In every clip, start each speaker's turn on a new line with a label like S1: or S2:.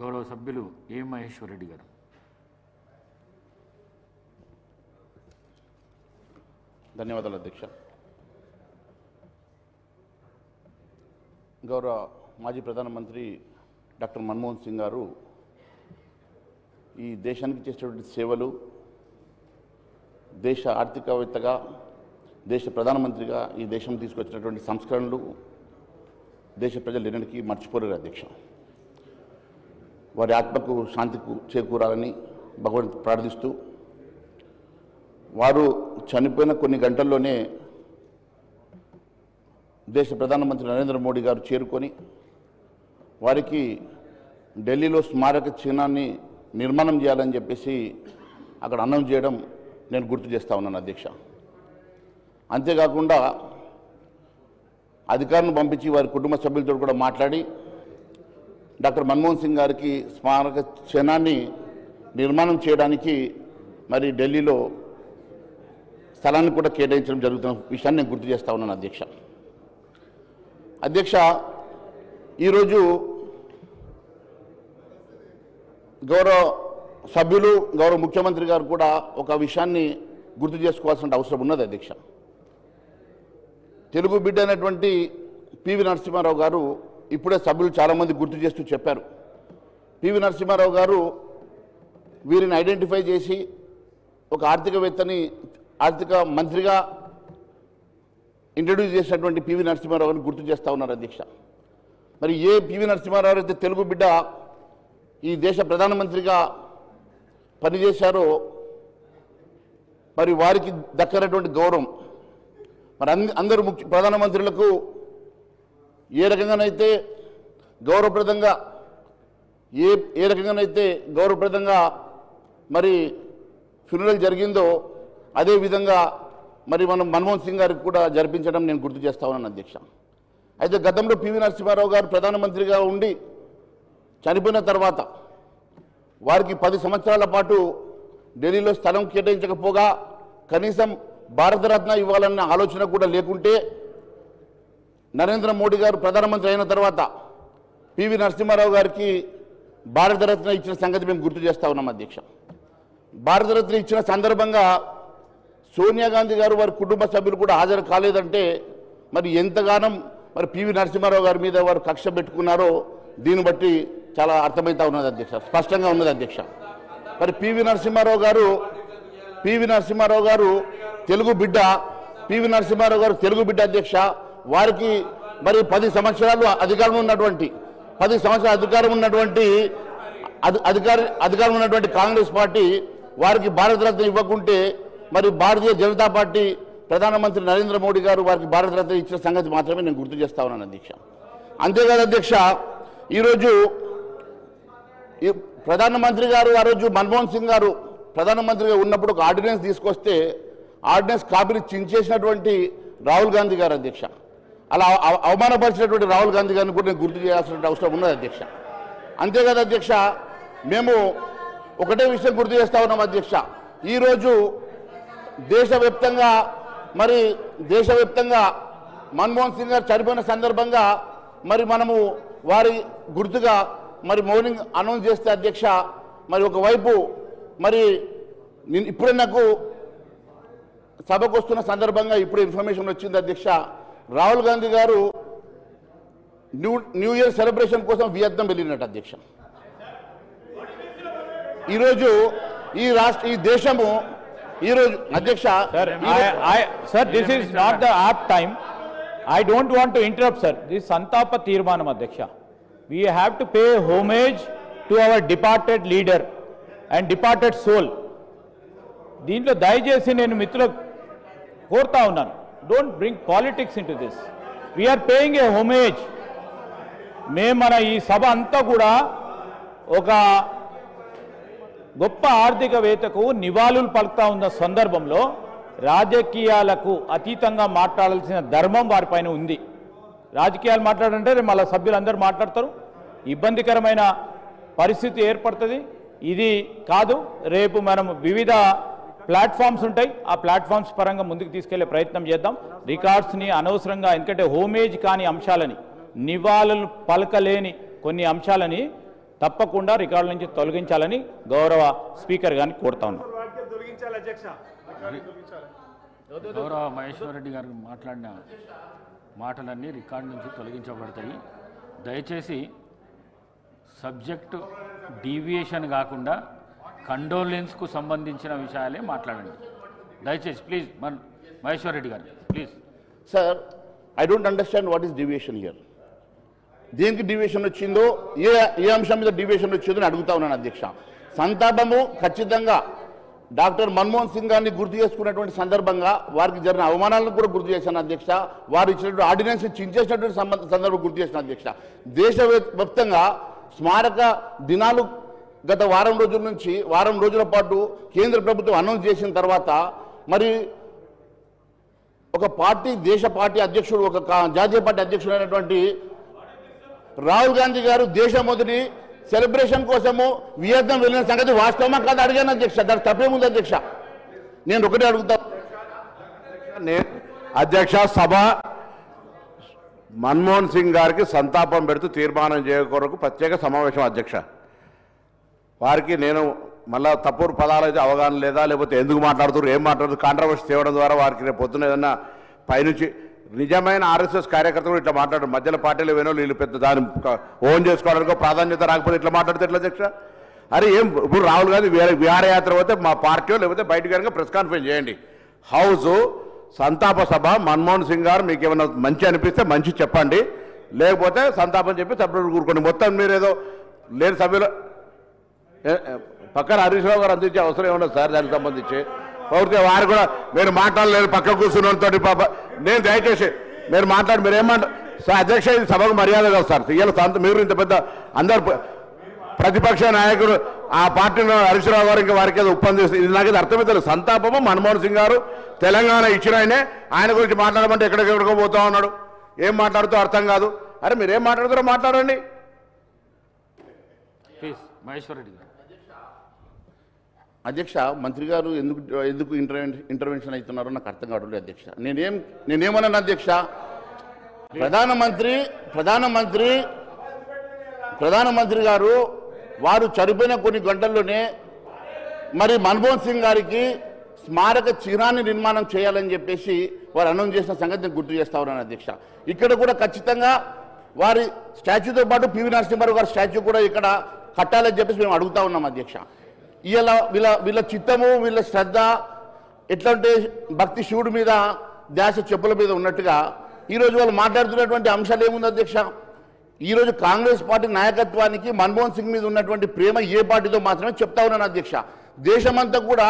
S1: గౌరవ సభ్యులు ఏ మహేశ్వర్ రెడ్డి గారు.
S2: ధన్యవాదాలు అధ్యక్ష. గౌరవ మాజీ ప్రధానమంత్రి డాక్టర్ మన్మోహన్ సింగ్ గారు ఈ దేశానికి చేసినటువంటి సేవలు, దేశ ఆర్థికవేత్తగా, దేశ ప్రధానమంత్రిగా ఈ దేశం తీసుకొచ్చినటువంటి సంస్కరణలు దేశ ప్రజలు ఎన్నటికీ మర్చిపోలేరు అధ్యక్ష. వారి ఆత్మకు శాంతికు చేకూరాలని భగవంతుని ప్రార్థిస్తూ, వారు చనిపోయిన కొన్ని గంటల్లోనే దేశ ప్రధానమంత్రి నరేంద్ర మోడీ గారు చేరుకొని వారికి ఢిల్లీలో స్మారక చిహ్నాన్ని నిర్మాణం చేయాలని చెప్పేసి అక్కడ అనౌన్స్ చేయడం నేను గుర్తు చేస్తా ఉన్నాను అధ్యక్ష. అంతేకాకుండా అధికారులను పంపించి వారి కుటుంబ సభ్యులతో కూడా మాట్లాడి డాక్టర్ మన్మోహన్ సింగ్ గారికి స్మారక చిహ్నాన్ని నిర్మాణం చేయడానికి మరి ఢిల్లీలో స్థలాన్ని కూడా కేటాయించడం జరుగుతున్న విషయాన్ని నేను గుర్తు చేస్తా ఉన్నాను అధ్యక్ష. అధ్యక్ష, ఈరోజు గౌరవ సభ్యులు, గౌరవ ముఖ్యమంత్రి గారు కూడా ఒక విషయాన్ని గుర్తు చేసుకోవాల్సిన అవసరం ఉన్నది అధ్యక్ష. తెలుగు బిడ్డ అయినటువంటి పివి నరసింహారావు గారు ఇప్పుడే సభ్యులు చాలామంది గుర్తు చేస్తూ చెప్పారు. పివి నరసింహారావు గారు వీరిని ఐడెంటిఫై చేసి ఒక ఆర్థికవేత్తని ఆర్థిక మంత్రిగా ఇంట్రడ్యూస్ చేసినటువంటి పివి నరసింహారావు గారిని గుర్తు చేస్తూ ఉన్నారు అధ్యక్ష. మరి ఏ పివి నరసింహారావు అయితే తెలుగు బిడ్డ ఈ దేశ ప్రధానమంత్రిగా పనిచేశారో మరి వారికి దక్కనటువంటి గౌరవం మరి అందరూ ప్రధానమంత్రులకు ఏ రకంగానైతే గౌరవప్రదంగా ఏ రకంగానైతే గౌరవప్రదంగా మరి ఫ్యూనరల్ జరిగిందో అదేవిధంగా మరి మనం మన్మోహన్ సింగ్ గారికి కూడా జరిపించడం నేను గుర్తు చేస్తా ఉన్నాను అధ్యక్ష. అయితే గతంలో పివి నరసింహారావు గారు ప్రధానమంత్రిగా ఉండి చనిపోయిన తర్వాత వారికి 10 సంవత్సరాల పాటు ఢిల్లీలో స్థలం కేటాయించకపోగా కనీసం భారతరత్న ఇవ్వాలన్న ఆలోచన కూడా లేకుంటే నరేంద్ర మోడీ గారు ప్రధానమంత్రి అయిన తర్వాత పివి నరసింహారావు గారికి భారతరత్న ఇచ్చిన సంగతి మేము గుర్తు చేస్తా ఉన్నాం అధ్యక్ష. భారతరత్న ఇచ్చిన సందర్భంగా సోనియా గాంధీ గారు వారి కుటుంబ సభ్యులు కూడా హాజరు కాలేదంటే మరి ఎంతగానం మరి పివి నరసింహారావు గారి మీద వారు కక్ష పెట్టుకున్నారో దీన్ని బట్టి చాలా అర్థమవుతా ఉన్నది అధ్యక్ష, స్పష్టంగా ఉన్నది అధ్యక్ష. మరి పివి నరసింహారావు గారు తెలుగు బిడ్డ, పివి నరసింహారావు గారు తెలుగు బిడ్డ అధ్యక్ష. వారికి మరి 10 సంవత్సరాలు అధికారం ఉన్నటువంటి 10 సంవత్సరాల అధికారం ఉన్నటువంటి కాంగ్రెస్ పార్టీ వారికి భారతరత్న ఇవ్వకుంటే మరి భారతీయ జనతా పార్టీ ప్రధానమంత్రి నరేంద్ర మోడీ గారు వారికి భారతరత్న ఇచ్చిన సంగతి మాత్రమే నేను గుర్తు చేస్తా ఉన్నాను అధ్యక్ష. అంతేకాదు అధ్యక్ష, ఈరోజు ప్రధానమంత్రి గారు ఆ రోజు మన్మోహన్ సింగ్ గారు ప్రధానమంత్రిగా ఉన్నప్పుడు ఒక ఆర్డినెన్స్ తీసుకొస్తే ఆర్డినెన్స్ కాపీని చించేసినటువంటి రాహుల్ గాంధీ గారు అధ్యక్ష. అలా అవమానపరిచినటువంటి రాహుల్ గాంధీ గారిని కూడా నేను గుర్తు చేయాల్సిన అవసరం ఉన్నది అధ్యక్ష. అంతేకాదు అధ్యక్ష, మేము ఒకటే విషయం గుర్తు చేస్తా ఉన్నాం అధ్యక్ష. ఈరోజు దేశవ్యాప్తంగా మన్మోహన్ సింగ్ గారు చనిపోయిన సందర్భంగా మరి మనము వారి గుర్తుగా మరి మౌనింగ్ అనౌన్స్ చేస్తే అధ్యక్ష, మరి ఒకవైపు మరి ఇప్పుడే నాకు సభకు వస్తున్న సందర్భంగా ఇప్పుడు ఇన్ఫర్మేషన్ వచ్చింది అధ్యక్ష, రాహుల్ గాంధీ గారు న్యూ ఇయర్ సెలబ్రేషన్ కోసం వియత్నాం వెళ్ళినట్టు అధ్యక్ష. ఈరోజు ఈ దేశము ఈరోజు అధ్యక్ష,
S3: sir this is not the app time. I don't want to interrupt, sir. This is Santapa Tirmanam, Adhyaksha. We have to pay homage to our departed leader and departed soul. దీంట్లో దయచేసి నేను మిత్రులకు కోరుతా ఉన్నాను, don't bring politics into this. We are paying a homage. మన ఈ సభ అంతా కూడా ఒక గొప్ప ఆర్థికవేత్తకు నివాళులు పలుకుతా ఉన్న సందర్భంలో రాజకీయాలకు అతీతంగా మాట్లాడాల్సిన ధర్మం వారిపైన ఉంది. రాజకీయాలు మాట్లాడంటే మళ్ళీ సభ్యులందరూ మాట్లాడతారు, ఇబ్బందికరమైన పరిస్థితి ఏర్పడుతుంది. ఇది కాదు, రేపు మనం వివిధ ప్లాట్ఫామ్స్ ఉంటాయి, ఆ ప్లాట్ఫామ్స్ పరంగా ముందుకు తీసుకెళ్లే ప్రయత్నం చేద్దాం. రికార్డ్స్ని అనవసరంగా, ఎందుకంటే హోమేజ్ కాని అంశాలని, నివాళులు పలకలేని కొన్ని అంశాలని తప్పకుండా రికార్డుల నుంచి తొలగించాలని గౌరవ స్పీకర్ గారిని కోరుతా ఉన్నాం.
S1: గౌరవ మహేశ్వర్ రెడ్డి గారు మాట్లాడిన మాటలన్నీ రికార్డు నుంచి తొలగించబడతాయి. దయచేసి సబ్జెక్టు డీవియేషన్ కాకుండా కండోలెన్స్కు సంబంధించిన విషయాలే మాట్లాడండి దయచేసి. ప్లీజ్ మహేశ్వర్ రెడ్డి గారు please.
S2: Sir, I don't understand what is deviation here. దేనికి డివియేషన్ వచ్చిందో, ఏ అంశం మీద డివియేషన్ వచ్చిందో అని అడుగుతా ఉన్నాను అధ్యక్ష. సంతాపము ఖచ్చితంగా డాక్టర్ మన్మోహన్ సింగ్ గారిని గుర్తు చేసుకున్నటువంటి సందర్భంగా వారికి జరిగిన అవమానాలను కూడా గుర్తు చేశాను అధ్యక్ష. వారు ఇచ్చినటువంటి ఆర్డినెన్స్ చించేసినటువంటి సందర్భం గుర్తు చేసిన అధ్యక్ష. దేశవ్యాప్తంగా స్మారక దినాలు గత వారం రోజుల పాటు కేంద్ర ప్రభుత్వం అనౌన్స్ చేసిన తర్వాత మరి ఒక పార్టీ, దేశ పార్టీ అధ్యక్షుడు, ఒక జాతీయ పార్టీ అధ్యక్షుడు అయినటువంటి రాహుల్ గాంధీ గారు దేశం మొదటి సెలబ్రేషన్ కోసము వియత్నాం వెళ్ళిన సంగతి వాస్తవమా కాదు అడిగాను అధ్యక్ష. దానికి తప్పేముంది అధ్యక్ష? నేను ఒకటే అడుగుతా.
S4: అధ్యక్ష, సభ మన్మోహన్ సింగ్ గారికి సంతాపం పెడుతూ తీర్మానం చేయకొరకు ప్రత్యేక సమావేశం అధ్యక్ష. వారికి నేను మళ్ళా తప్పుడు పదాలు అయితే అవగాహన లేదా, లేకపోతే ఎందుకు మాట్లాడుతారు, ఏం మాట్లాడుతారు, కాంట్రవర్సీ తేవడం ద్వారా వారికి రేపు పొద్దున ఏదన్నా పైనుంచి నిజమైన ఆర్ఎస్ఎస్ కార్యకర్తలు ఇట్లా మాట్లాడారు. మధ్యలో పార్టీలు వేనో వీళ్ళు పెద్ద దాన్ని ఓన్ చేసుకోవడానికి ప్రాధాన్యత రాకపోతే ఇట్లా మాట్లాడితే ఎట్లా అధ్యక్ష? అరే ఏం ఇప్పుడు రాహుల్ గాంధీ విహారయాత్ర పోతే మా పార్టీ లేకపోతే బయట కనుక ప్రెస్ కాన్ఫరెన్స్ చేయండి. హౌసు సంతాప సభ మన్మోహన్ సింగ్ గారు మీకు ఏమైనా మంచి అనిపిస్తే మంచి చెప్పండి, లేకపోతే సంతాపం చెప్పి సభ్యులు కూరుకోండి. మొత్తం మీరు ఏదో లేని సభ్యులు పక్కన హరీష్ రావు గారు అందించే అవసరం ఏమన్నా సార్ దానికి సంబంధించి పౌరితే వారు కూడా మీరు మాట్లాడలేరు పక్క కూర్చున్నతో పాప. నేను దయచేసి మీరు మీరు ఏమంటారు సార్? అధ్యక్ష, ఇది సభకు మర్యాద కాదు సార్. ఇవాళ మీరు ఇంత పెద్ద అందరు ప్రతిపక్ష నాయకుడు ఆ పార్టీలో హరీష్ రావు గారు ఇంకా వారికి ఏదో ఒప్పందిస్తుంది. ఇది నాకు అర్థమవుతుంది. సంతాపము మన్మోహన్ సింగ్ గారు తెలంగాణ ఇచ్చిన ఆయన గురించి మాట్లాడమంటే ఎక్కడికెక్కడికో పోతా ఉన్నాడు. ఏం మాట్లాడుతూ అర్థం కాదు. అరే మీరు ఏం మాట్లాడుతారో మాట్లాడండి
S1: ప్లీజ్. మహేశ్వర్ రెడ్డి గారు.
S2: అధ్యక్ష, మంత్రి గారు ఎందుకు ఇంటర్వెన్షన్ అవుతున్నారో నాకు అర్థం కావట్లేదు అధ్యక్ష. నేనేమన్నాను అధ్యక్ష? ప్రధానమంత్రి గారు వారు చనిపోయిన కొన్ని గంటల్లోనే మరి మన్మోహన్ సింగ్ గారికి స్మారక చిహ్నాన్ని నిర్మాణం చేయాలని చెప్పేసి వారు అనౌన్స్ చేసిన సంగతి నేను గుర్తు చేస్తా ఉన్నాను అధ్యక్ష. ఇక్కడ కూడా ఖచ్చితంగా వారి స్టాచ్యూతో పాటు పివి నరసింహారావు గారి స్టాచ్యూ కూడా ఇక్కడ కట్టాలని చెప్పేసి మేము అడుగుతా ఉన్నాం అధ్యక్ష. ఇలా వీళ్ళ చిత్తము, వీళ్ళ శ్రద్ధ ఎట్లంటే భక్తి శివుడి మీద ధ్యాస చెప్పుల మీద ఉన్నట్టుగా ఈరోజు వాళ్ళు మాట్లాడుతున్నటువంటి అంశాలు ఏముంది అధ్యక్ష? ఈరోజు కాంగ్రెస్ పార్టీ నాయకత్వానికి మన్మోహన్ సింగ్ మీద ఉన్నటువంటి ప్రేమ ఏ పార్టీతో మాత్రమే చెప్తా ఉన్నాను అధ్యక్ష. దేశమంతా కూడా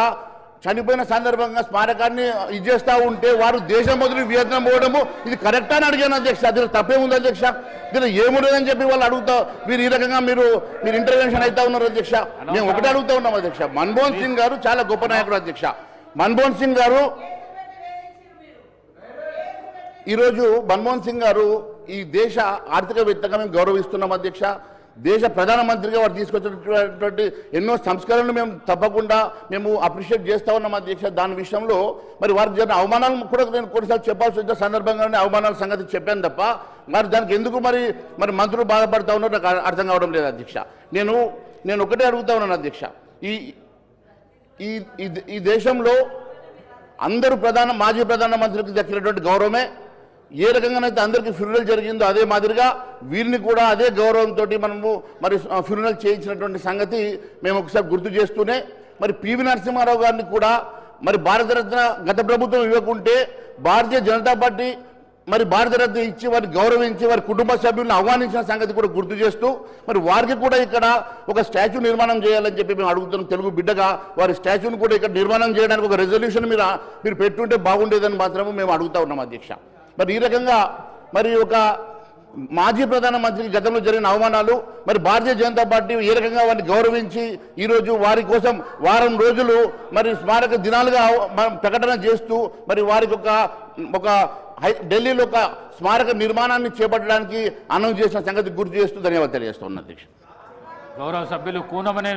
S2: చనిపోయిన సందర్భంగా స్మారకాన్ని ఇచ్చేస్తూ ఉంటే వారు దేశం మొదలు వియత్నాం పోవడము ఇది కరెక్టా అని అడిగాను అధ్యక్ష. దీని తప్పేముంది అధ్యక్ష? దీని ఏముండదని చెప్పి వాళ్ళు అడుగుతా మీరు ఈ రకంగా మీరు ఇంటర్వెన్షన్ అవుతా ఉన్నారు అధ్యక్ష. మేము ఒకటే అడుగుతా ఉన్నాం అధ్యక్ష. మన్మోహన్ సింగ్ గారు చాలా గొప్ప నాయకుడు అధ్యక్ష. మన్మోహన్ సింగ్ గారు ఈరోజు ఈ దేశ ఆర్థికవేత్తగా మేము గౌరవిస్తున్నాం అధ్యక్ష. దేశ ప్రధానమంత్రిగా వారు తీసుకొచ్చినటువంటి ఎన్నో సంస్కరణలు మేము తప్పకుండా అప్రిషియేట్ చేస్తూ ఉన్నాం అధ్యక్ష. దాని విషయంలో మరి వారికి జరిగిన అవమానాలు కూడా నేను కొన్నిసార్లు చెప్పాల్సి వచ్చిన సందర్భంగానే అవమానాల సంగతి చెప్పాను తప్ప మరి దానికి ఎందుకు మరి మంత్రులు బాధపడతా ఉన్నారో నాకు అర్థం కావడం లేదు అధ్యక్ష. నేను ఒకటే అడుగుతా ఉన్నాను అధ్యక్ష. ఈ దేశంలో అందరూ మాజీ ప్రధానమంత్రికి దక్కినటువంటి గౌరవమే ఏ రకంగానైతే అందరికీ ఫ్యూనరల్ జరిగిందో అదే మాదిరిగా వీరిని కూడా అదే గౌరవంతో మరి ఫ్యూనరల్ చేయించినటువంటి సంగతి మేము ఒకసారి గుర్తు చేస్తూనే మరి పివి నరసింహారావు గారిని కూడా మరి భారతరత్న గత ప్రభుత్వం ఇవ్వకుంటే భారతీయ జనతా పార్టీ మరి భారతరత్న ఇచ్చి వారిని గౌరవించి వారి కుటుంబ సభ్యులను ఆహ్వానించిన సంగతి కూడా గుర్తు చేస్తూ మరి వారికి కూడా ఇక్కడ ఒక స్టాచ్యూ నిర్మాణం చేయాలని చెప్పి మేము అడుగుతున్నాం. తెలుగు బిడ్డగా వారి స్టాచ్యూని కూడా ఇక్కడ నిర్మాణం చేయడానికి ఒక రెజల్యూషన్ మీరు పెట్టుంటే బాగుండేదని మాత్రమే మేము అడుగుతా ఉన్నాం అధ్యక్ష. మరి ఈ రకంగా మరి ఒక మాజీ ప్రధానమంత్రికి గతంలో జరిగిన అవమానాలు మరి భారతీయ జనతా పార్టీ ఏ రకంగా వారిని గౌరవించి ఈరోజు వారి కోసం వారం రోజులు మరి స్మారక దినాలుగా ప్రకటన చేస్తూ మరి వారికి ఒక ఢిల్లీలో ఒక స్మారక నిర్మాణాన్ని చేపట్టడానికి అనౌన్స్ చేసిన సంగతి గుర్తు చేస్తూ ధన్యవాదాలు తెలియజేస్తున్నాను అధ్యక్ష.
S1: గౌరవ సభ్యులు కూనమనే